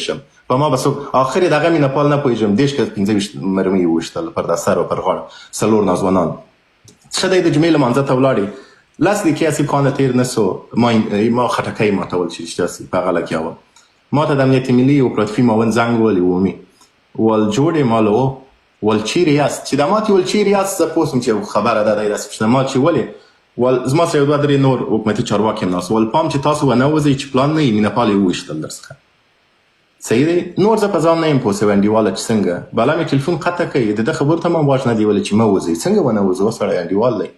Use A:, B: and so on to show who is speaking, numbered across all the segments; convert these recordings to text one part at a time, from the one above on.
A: شم په ما بس اخر دغه مینه پال نه پوهېږم دېرش که 15 مرمۍ یې وویشتل پر دا سر او پر غاړه 4 ناځوانان ښه دی د جمعې لمانځه ته ولاړې 10 دقیقې اسیب خانه تېر نه سو ما خټکی ماتول چې رښتیا سي په هغه لګیا وم ما ته د امنیت ملي اپراتیفي معاون زنګ ووهلې عمومي ول جوړ یې مالو ول چیرې یاست چې دا ما ته ول چیرې یاست زه پوه سوم چې خبره ده دی داسې پوښتنه ما چې ولې ول زما سره یو دوه درې نور حکومتي چارواکي هم ناست ول پام چې تاسو ونه وځئ چې پلان نه وي مینه پال یې وویشتل درڅخه صحیح دی نور زه په ځان نه یم پوه سوی انډیواله چې څنګه بالا مې ټلیفون قطع کوي د ده خبرو ته هم واج نه دی ویلی چې مه وځئ څنګه ونه وځو سړی انډیوال دی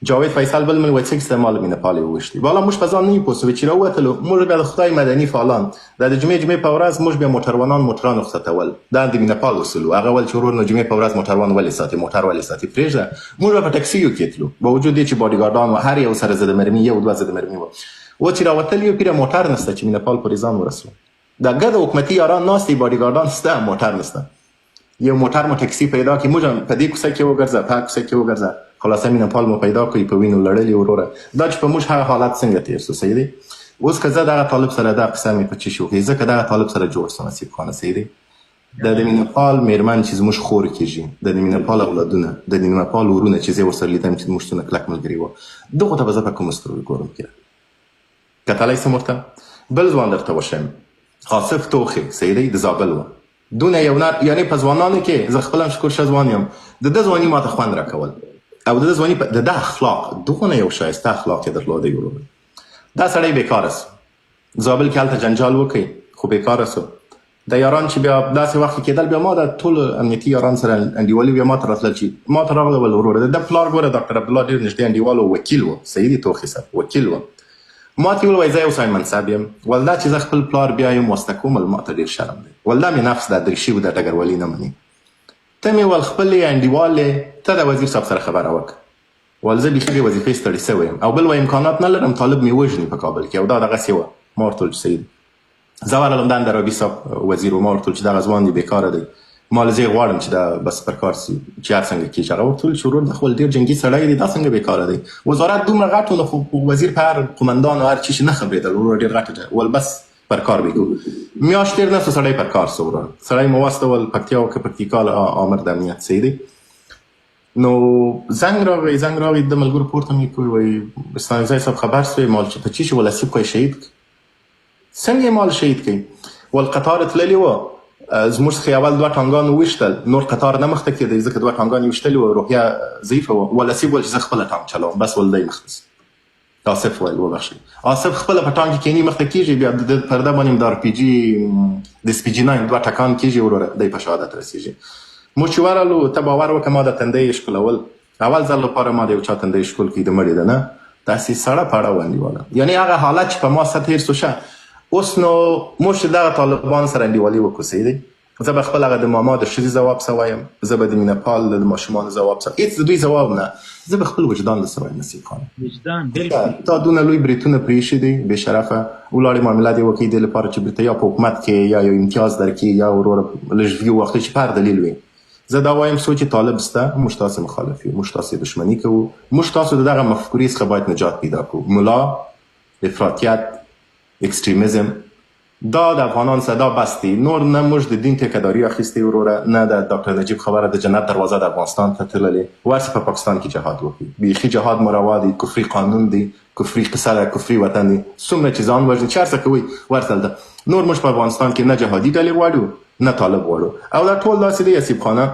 A: جاوید فیصل بل من وایي څه کیسه مال مینه پال یې وویشتې بالا موږ په ځان نه یو پوه سوی چې راووتلو موږ بیا د خدای مدني فعالان دا د جمعې په ورځ موږ بیا موټروان رخصتول دا د مینه پال اصول و هغه ول چې ورور نو جمعې په ورځ موټروان ولې ساتي موټر ولې ساتي پرېږده موږ به په ټکسیو کې تلو با وجود دې چې باډیګارډان و هر یو سره زده مرمي یو دوه زده مرمي و و چې راوتل یو پیره موټر نسته چې مینه پال پورې ځان ورسوو دا ګډ حکومتي یاران ناست دي باډیګارډان شته موټر نسته یو موټر مو ټکسي پیدا کړي موږ هم په دې کوڅه کې وګرځه په هغه کوڅه کې وګرځه خلاصه مینه پال مو پیدا کړئ په وینو لړلې وروره دا چې په موږ هغه حالت څنګه تېر سو صحیح دی اوس که زه دغه طالب سره دا قصه مې په چشي وکړي زه که دغه طالب سره جوړ سم نصیب خانه صحیح دی د مینه پال میرمن چې زموږ خور کېږي د مینه پال اولادونه د مینه پال ورونه چې زه ورسره لیدم چې زموږ څونه کلک ملګري وه دغو ته به زه په کومو سترګو ګورم کېده کتلی سم ورته بل ځوان درته وښیم آصف توخی صحیح دی د زابل و دونه یو نر یعنی په ځوانانو کې زه خپل هم شکر شه ځوان یم د ده ځواني ماته خوند راکول او د ده ځواني د ده اخلاق دغونه یو ښایسته اخلاق یې درلودی ورور دا سړی بیکاره سو زابل کې هلته جنجال وکړي خو بیکاره سو د یاران چې بیا داسې وخت کې کېدل بیا ما د ټول امنیتي یاران سره انډیوالي بیا ما ته راتلل چې ما ته راغله ول وروره د ده پلار ګوره ډاکټر عبدالله ډېر نږدې انډیوال و وکیل و صحیح دی توخي صاحب وکیل و ما ته وویل زه یو سړی منصب یم ول دا چې زه خپل پلار بیا یم واسطه کوم ما ته ډېر شرم دی ول دا مې نفس دا دریشي و د ډګروالي نه مني ته مې ول خپل انډیوال ته د وزیر صاحب سره خبره وکړه ول زه بیخي د وظیفې ستړی سوی یم او بل و امکانات نه لرم طالب مې وژني په کابل کې او دا دغسې وه ما ورته ویل چې صحیح دی زه ورغلم د اندرابي صاحب وزیر و ما ورته ویل چې دغه ځوان دی بیکاره دی ما له زه یې غواړم چې دا بس پر کار سي چې هر څنګه کېږي هغه ورته ویل چې ورور د خپل ډېر جنګي سړی دی دا څنګه بیکاره دی وزارت دومره غټ و نو خو وزیر په هر قمندان او هر چیز نه خبرېدل ورور ډېر غټ دی ول بس پر کار بګو میاشت تېر نه سو سړی پر کار سو ورور سړی مو واستول پکتیا او که پکتیکا آمر د امنیت صحیح دی نو زنګ راغی د ملګرو پورته مې کوي وایي اسلامي ځای صاحب خبر سوی مال چې په چی شي ول اسیب کوی شهید څنګه یې مال شهید کوي ول قطار تللی و زموږ څخه اول 2 ټانګان وویشتل نور قطار نه مخته کېدی ځکه 2 ټانګان یې ویشتلي وه روحیه ضعیفه وه ول اسیب ویل چې زه خپله ټانګ چلوم بس ول دی مخته آصف ویل وبخښئ آصف خپله په ټانګ کې کیني مخته کېږي بیا د پرده باندې د RPG د سپي جي 9 2 ټکان کېږي وروره دی په شهادت رسېږي موږ چې ورغلو ته باور وکړه ما د تندی ښکلول اول ځل لپاره ما د یو چا تندی ښکل کړي د مړي ده نه داسې سړه پړه و انډیواله یعنې هغه حالت چې په ما سه تېر سو شه اوس نو موږ چې دغه طالبانو سره انډیوالي وکړو صحیح دی زه به خپل هغه د ماما د ښځې ځواب څه وایم زه به د مینه پال د ماشومانو ځواب څه هېڅ د دوی ځواب نه زه به خپل وجدان د څه وایم نصیب خان تا دونه لوی بریتونه پرېښي دي بې شرفه ولاړې معامله دې وکړي دې لپاره چې بیرته یا په حکومت کې یا یو امتیاز درکړي یا وروره لږ ویو واخلي چې په هر دلیل وي زه دا وایم څو چې طالب سته موږ تاسې مخالف یو موږ تاسې دښمني کوو موږ تاسو د دغه مفکورې څخه باید نجات پیدا کړو ملا افراطیت اکستریمیزم دا د افغانان سره دا بس دی نور نه موږ د دین ټیکهداري اخیستې وروره نه د ډاکټر نجیب خبره د جنت دروازه د افغانستان ته تللې ورسې په پاکستان کې جهاد وکړي بیخي جهاد مو روا دی کفري قانون دی کفري قصه ده کفري وطن دی څومره چې ځان وژني چې هر څه کوئ ورته دلته نور موږ په افغانستان کې نه جهادي ډلې غواړو نه طالب غواړو او دا ټول داسې دی اسیب خانه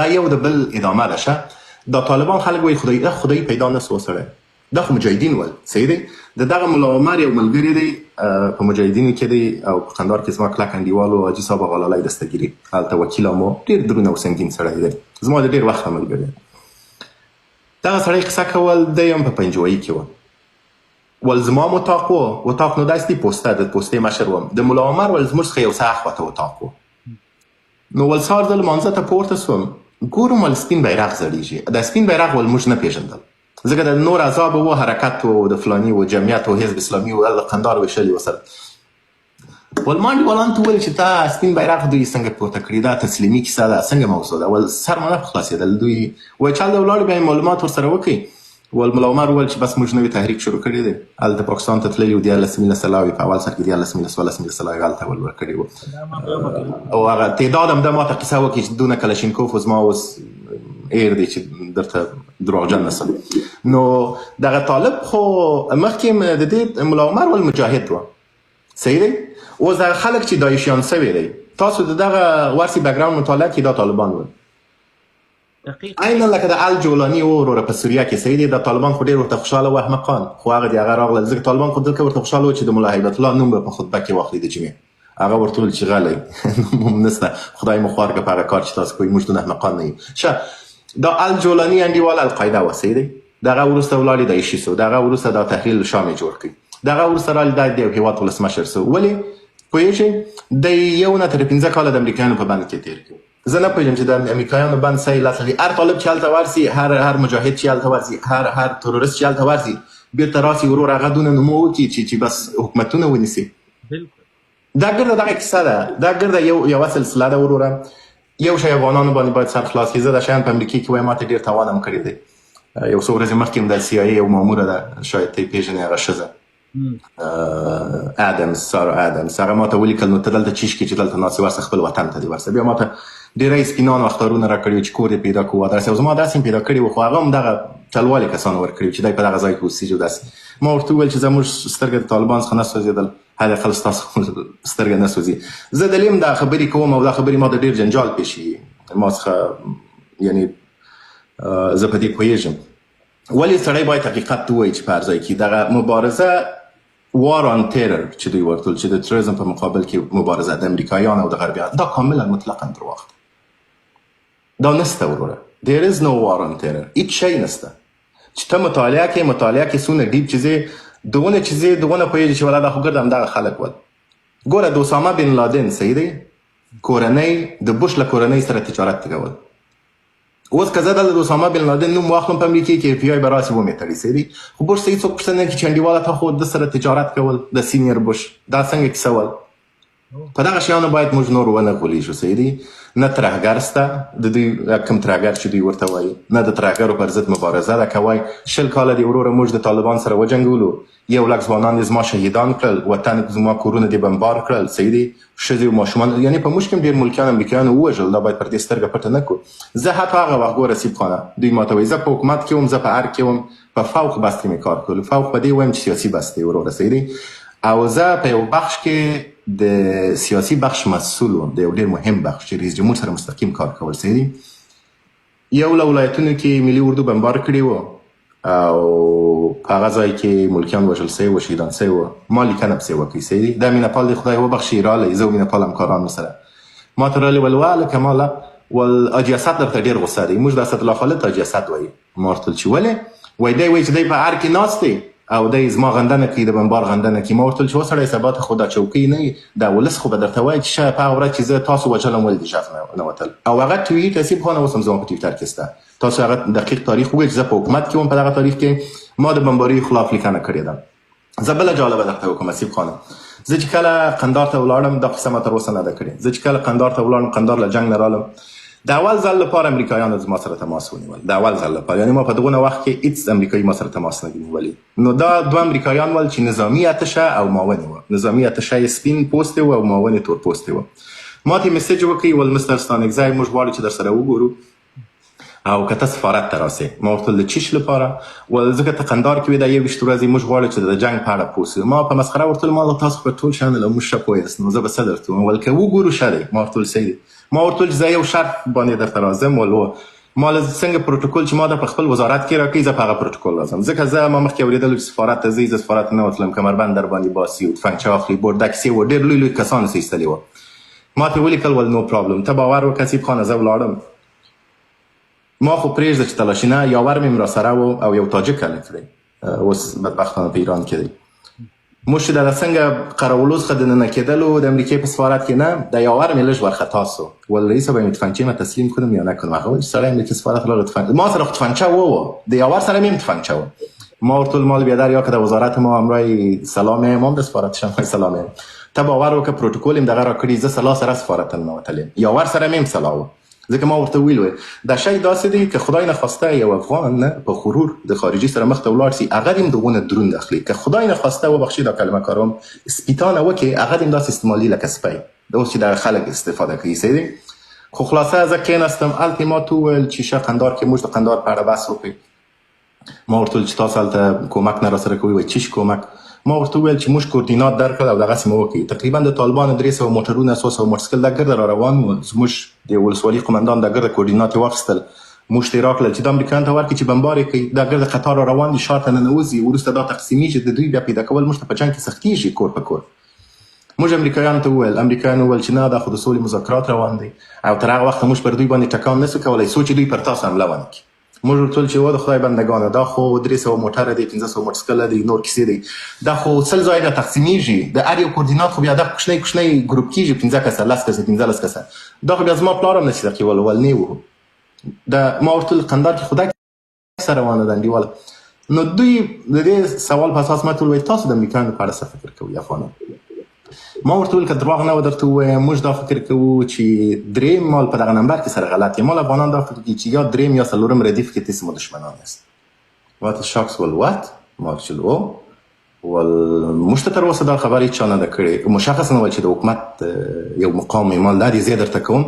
A: دا یو د بل ادامه ده شه دا طالبان خلک وایي خدایي پیدا نه سو سړی دا خو مجاهدین ول صحیح دی د دغه ملا عمر یو ملګری دی په مجاهدینو کې دی او په قندهار کې زما کلک انډیوال و حاجي صاحب غلالی دستګیري هلته وکیل هم و ډېر درون او سنګین سړی دی زما د ډېر وخته ملګری دغه سړی قصه کول دی هم په پنجوایي کې و ول زما هم اتاق و اتاق نو داسې دی پوسته د پوستې مشر وم د ملا عمر ول زموږ څخه یو څه اخواته اتاق و نو ول سهار زه لمانځه ته پورته سوم ګورم ول سپین بیرغ ځړېږي دا سپین بیرغ ول موږ نه پېژندل ځکه د نور عذاب و حرکت و د فلاني و جمعیت و حزب اسلامي و د قندهار ویشلي وسره ول ما انډیوالانو ته وویل چې دا سپین بیرغ دوی څنګه پورته کړي دا تسلیمي کیسه ده څنګه موضوع ده ول سر مو نه په خلاصېدل دوی وایي چې هلته ولاړو بیا یې معلومات ورسره وکړئ ول ملا عمر وویل چې بس موږ نوی تحریک شروع کړی دی. هلته پاکستان ته تللي و 14,000 سلاوي په اول سر کې 14,000 سلاوي هلته ورکړي وو. او هغه تعداد هم ده ما ته قصه وکړي چې دونه کلشینکوف و زما اوس ایر دی چې درته دروغجن نسم. نو دغه طالب خو مخکې د دې ملا عمر ول مجاهد و، صحیح دی. اوس دغه خلک چې داعشیان سوي دی، تاسو د دغه ورسي بیکګراوند مطالعه کړئ، دا طالبان ول عینا لکه د الجولاني وروره په سوریه کې، صحیح دی. د طالبان خو ډېر ورته خوشحاله و، احمقان خو هغه دی هغه راغله ځکه طالبان خو دلته ورته خوشحاله و چې د ملا هیبت الله نوم به په خطبه کې واخلي د جمعې. هغه ورته ویل چې غلی نوم نسته، خدای مو خوار که په هغه کار چې تاسو کوئ، موږ دونه احمقان نه یو. ښه، دا الجولاني انډیوال القاعده و، صحیح دی. دغه وروسته ولاړې د عیشي سو، دغه وروسته دا تحلیل شام جوړ کړي، دغه وروسته رالی دا د یو هېواد ولسمشر سو. ولې پوهېږئ د یو نه تر 15 کاله د امریکایانو په بند کې تېر کړي. زه نه پوهېږم چې د امریکایانو بند صحیح لاسلي، هر طالب چې هلته ورسي، هر مجاهد چې هلته ورسي، هر تروریست چې هلته ورسي، بېرته راسي ورور هغه دونه نومو وکړي چې بس حکومتونه ونیسي. دا ګرده دغه کیسه ده، دا ګرده یوه سلسله ده وروره. یو شی افغانانو باندې باید سر خلاص کړي. زه دا شیان په امریکې کې وایم، ما ته ډېر تاوان هم کړی دی. یو څو ورځې مخکې هم د CIA یو ماموره ده، شاید ته یې پېژنې، هغه ښځه ادمز، سارا ادمز، هغه ما ته ولیکل نو ته دلته چیش کې چې دلته ناستې ورسه خپل وطن ته دې ورسه. بیا ما ته ډېری سپینان اختارونه راکړي وو چې کور دې پیدا کړو، ادرس. او زما داسې هم پیدا کړي وو، خو هغه هم دغه چلوالي کسانو ورکړي چې دی په دغه ځای کې اوسېږي او داسې. ما ورته وویل چې زموږ سترګه د طالبان څخه نه سوځېدل، حداقل ستاسو سترګه نه سوځي. زه دلې هم دا خبرې کوم او دا خبرې ما ته ډېر جنجال پېښېږي ما څخه، یعنې زه په دې پوهېږم. ولې سړی باید حقیقت ووایي چې په هر ځای کې دغه مبارزه وار آن تیرر چې دوی ورته ویل چې د تروریزم په مقابل کې مبارزه د امریکایانو او د غربیانو، دا کاملا مطلقا درواغ ده. دا نسته وروره. there is no war on terror. هیڅ شی نسته چې ته مطالعه کې څونه ډیپ چیزې دغونه پوهېږي چې ولا دا خو ګرد همدغه خلک ول. ګوره د اسامه بن لادن، صحیح دی، کورنۍ د بوش له کورنۍ سره تجارت کول. اوس که زه دلته د اسامه بن لادن نوم واخلم په امریکې کې، FBI به راسي ومې تړي، صحیح دی. خو بوش څه هېڅوک پوښتنه نه کوي چې انډیواله تا خو د سره تجارت کول، د سینیر بوش، دا څنګه کیسه ول. په دغه شیانو باید موږ نور ونه غولېږو، صحیح دی. نه ترهګر سته، د دوی کوم ترهګر چې دوی ورته وایي، نه د ترهګرو پر ضد مبارزه ده. که وایي 20 کاله دې وروره موږ د طالبان سره وجنګولو، 100,000 ځوانان دې زما شهیدان کړل، وطن زما کورونه دې بمبار کړل، صحیح دی، ښځې او ماشومان، یعنې په موږ کې هم ډېر ملکیان امریکایانو ووژل. دا باید پر دې سترګه پټه نه کړو. زه حتی هغه وخت ګوره سیب خانه دوی ما ته وایي زه په حکومت کې وم، زه په ار کې وم، په فوق بست کې مې کار کولو. فوق په دې وایم چې سیاسي بست دی وروره، صحیح دی. او زه په یو بخش کې د سیاسي بخش مسؤل وم، د یو ډېر مهم بخش چې رئیس جمهور سره مستقیم کار کول، صحیح دی. یو له ولایتونو کې ملي اردو بمبار کړي وو او په هغه ځای کې ملکیان وژل سوي وو، شهیدان سوي وو. ما لیکنه پسې وکړئ، صحیح دی. دا مینه پال دی، خدای وبخښي، رالی زه مینه پال همکارانو سره ما ته رالی ول هلکه ماله ول حاجي اسد درته ډېر غوسه دی، موږ د اسدالله خالد ته حاجي اسد وایي. ما ورته ویل چې ولې؟ وایي دی وایي چې دی په ار کې ناست دی او دی زما غندنه کوي، د بمبار غندنه کوي. ما ورته ویل چې وسړی سبا ته خو دا چوکۍ نه وي، دا ولس خو به درته وایي چې شاید په هغه ورځ چې زه تاسو وژلم ولې دې غږ نه وتل. او هغه توییټ نصیب خانه اوس هم زما په ټویټر کې شته، تاسو هغه دقیق تاریخ وګورئ چې زه په حکومت کې وم. په دغه تاریخ کې ما د بمبارۍ خلاف لیکنه کړې ده. زه بله جالبه درته وکړم نصیب خانه، زه چې کله قندار ته ولاړم، دا قصه ما تر اوسه نه ده کړې. زه چې کله قندار ته ولاړم، قندار له جنګ نه رالم، د اول ځل لپاره امریکایانو زما سره تماس ونیول. د اول ځل لپاره، یعنې ما په دغونه وخت کې هېڅ امریکایي ما سره تماس نه دي نیولی. نو دا دوه امریکایان ول چې نظامي اتشه او معاونې وه. نظامي اتشه یې سپین پوستې وه او معاونې تور پوستې وه. ما ته یې میسج وکړي، ول مستر ستانکزی موږ غواړو چې در سره وګورو او که ته سفارت ته راسې. ما ورته ویل د چیش لپاره؟ ول ځکه ته قندار کې وې دا 21 ورځې موږ غواړو چې د جنګ په اړه پوه سو. ما په مسخره ورته ویل ما تاسو په ټول شیانو له موږ ښه پوه یاست، نو زه به څه درته ووایم؟ ول که وګورو ښه دی. ما ورته ویل صحیح دی. ما ورته ویل چې زه یو شرط باندې درته راځم. ول ما له څنګه پروتوکول چې ما د په خپل وزارت کې راکړي، زه په هغه پروتوکول راځم. ځکه زه ما مخکې اورېدلو چې سفارت ته ځئ، زه سفارت نه وتلم، کمربند در باندې باسي او تفنګچه اخلي، بورډ دا کیسې وه، ډېر لوی لوی کسانو څه ایستلې وه. ما ته ولیکل ول نو پرابلم، ته باور وکړه نصیب خانه زه ولاړم. ما خو پرېږده چې تلاشینه یاور مې را سره و او یو تاجک هلک دی، اوس بدبختانه په ایران کې دی. موږ چې دغه څنګه قراولو څخه دننه کېدلو د امریکې په سفارت کې نه، د یاور مې لږ ورخطا سو. ول رئیس به مې تفنګچې ما تسلیم کړم یا نه کړم؟ هغه وایي چې سړی امریکې سفارت لاغه ما سره خو تفنګچه وه، د یاور سره مې هم تفنګچه وه. ما ورته ویل مال بیادر یا که د وزارت ما همراه سلام یم، هم د سفارت شم سلام یم. ته باور وکړه پروتوکول یم دغه راکړي، زه سلا سره سفارت ته ننوتلی یم، یاور سره مې هم سلا وه. ځکه ما ورته ویل دا شی داسې دی که خدای نخواسته یو افغان نه په غرور د خارجي سره مخ ته ولاړ سي هغه دې دغونه دروند اخلي که خدای نخواسته وبخښي دا کلمه کاروم سپیتانه وکړي هغه دې داسې استعمالي لکه سپی دا اوس چې دغه خلک استفاده کوي صحیح دی خو خلاصه زه کېناستم هلته ما ته وویل چې شه قندار کې موږ د قندار په اړه بحث وکړئ ما ورته ویل چې تاسو هلته کومک نه راسره کوئ وایي چیش کومک ما ورته وویل چې موږ کوردینات درکړل او دغسې مو وکړي تقریبا د طالبانو 300 موټرونه 300 موټرسایکل دا ګرده را روان وو زموږ د ولسوالي قمندان دا ګرده کوردینات یې واخیستل موږ ته یې راکړل چې دا امریکایانو ته ورکړي چې بمبار یې کوي دا ګرده قطار را روان دي ښار ته ننوځي وروسته دا تقسیمیږي د دوی بیا پیدا کول موږ ته په جنګ کې سختېږي کور په کور موږ امریکایانو ته وویل امریکایانو وویل چې نه دا خو د سولې مذاکرات روان دي او تر هغه وخته موږ پر دوی باندې ټکان نسو کولی څو چې دوی پر تاسو حمله ونه کړي موږ ورته ویل چې وا د خدای بندګانو دا خو 300 موټره دي 1500 موټرسایکله دي نور کیسې دي دا خو سل ځایونه تقسیمیږي د هر یو کوردینات خو بیا دا کوچنی کوچنی ګروپ کېږي 15 کسه 10 کسه 15 کسه دا خو بیا زما پلار هم نشي رقیبول ولنی وو دا ما ورته ویل قندار کې خدای سره روانه ده انډیواله نو دوی د دې سوال په اساس ما ته وویل تاسو د امریکایانو په اړه څه فکر کوئ افغانان ما ورته ویل که دروغ نه درته ووایم موږ دا فکر کوو چې دریم مال په دغه نمبر کې سره غلط یم مال افغانان دا فکر کوي چې یا دریم یا څلورم ردیف کې تاسو مو دشمنان یاست وات شاکس ول وات ما چې ول موږ ته تر اوسه دا خبرې چا نه ده کړې مشخص نه وایي چې د حکومت یو مقام مال دا دې زه درته کوم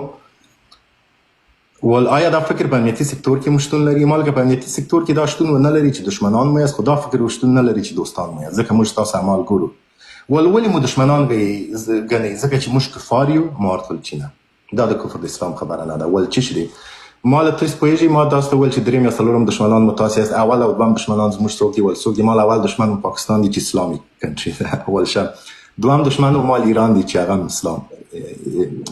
A: ول آیا دا فکر په امنیتي سکتور کې مشتون لري مالګه په امنیتي سکتور کې دا شتون نه لري چې دشمنان مو یاست خو دا فکر وشتون نه لري چې دوستان مو یاست ځکه موږ تاسو اعمال ګورو ولې مو دشمنان ګڼئ ځکه چې موږ کفار یو ما ورته ویل چې نه دا د کفر د اسلام خبره نه ده ول چې دی ما له تاسو پوهېږئ ما تاسو ته ویل چې دریم یا څلورم دشمنان مو تاسو یاست اول او دویم دشمنان زموږ څوک دي ول څوک دي مال اول دشمن مو پاکستان دي چې اسلامي کنټري ده اول شه دویم دشمن مال ایران دي چې هغه اسلام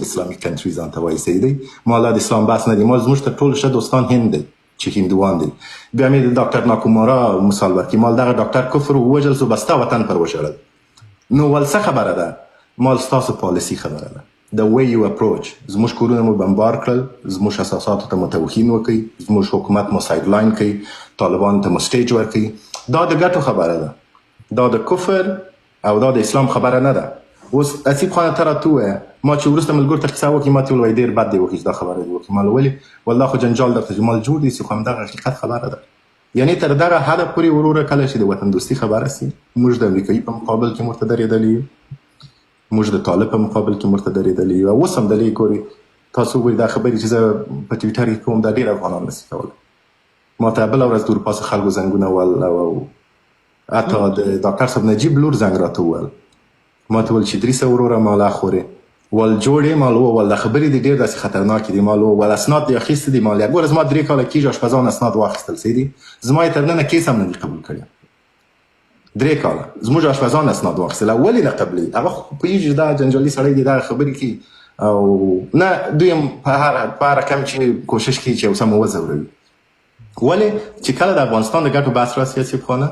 A: اسلامي کنټري ځان ته وایي صحیح دی مال د اسلام بحث نه دی مال زموږ تر ټولو ښه دوستان هند دی چې هندوان دي بیا مې د ډاکټر ناکومارا مثال ورکړي مال دغه ډاکټر کفر ووژل سو بس تا وطن پر وژړل نو ول څه خبره ده مال ستاسو پالیسي خبره ده the way you approach زموږ کورونه مو بمبار کړل زموږ اساساتو ته مو توهین وکړي زموږ حکومت مو سایډلاین کړي طالبانو ته مو سټیج ورکړي دا د ګټو خبره ده دا د کفر او دا د اسلام خبره نه ده اوس اسیب خانه ته راته ووایه ما چې وروسته ملګرو ته کیسه وکړي ما ته وویل ډېر بد دی وکړي چې دا خبره دې وکړي ما ولې والله خو جنجال درته چې مال جوړ دی خو همدغه حقیقت خبره ده یعنی تر دغه حده پورې وروره کله چې د وطن دوستي خبره سي موږ د امریکایي په مقابل کې ورته درېدلي یو موږ د طالب په مقابل کې ورته درېدلي یو اوس هم دلې ګوري تاسو وایي دا خبرې چې زه په ټویټر کې کوم دا ډېر افغانان نشي کولی ما ته بله ورځ د اروپا څخه خلکو زنګونه ول او حتی د ډاکټر صاحب نجیب لور زنګ راته وویل ما ته ویل چې 300 وروره مالا خورې ول جوړې مال وویل دا خبرې دي ډېر داسې خطرناکې دي مال وویل اسناد دې اخیستي دي مال ګوره زما 3 کاله کېږي اشپزان اسناد واخیستل صحیح دي زما یې تر ننه کیس هم نه دي قبول کړی 3 کاله زموږ اشپزان اسناد واخیستل ولې نه قبلوي هغه خو پوهېږي چې دا جنجالي سړی دی دغه خبرې کوي او نه دوی هم په هر کم چې کوشش کوي چې یو څه مو وځوروي ولې چې کله د افغانستان د ګټو بحث راسي اسیب خانه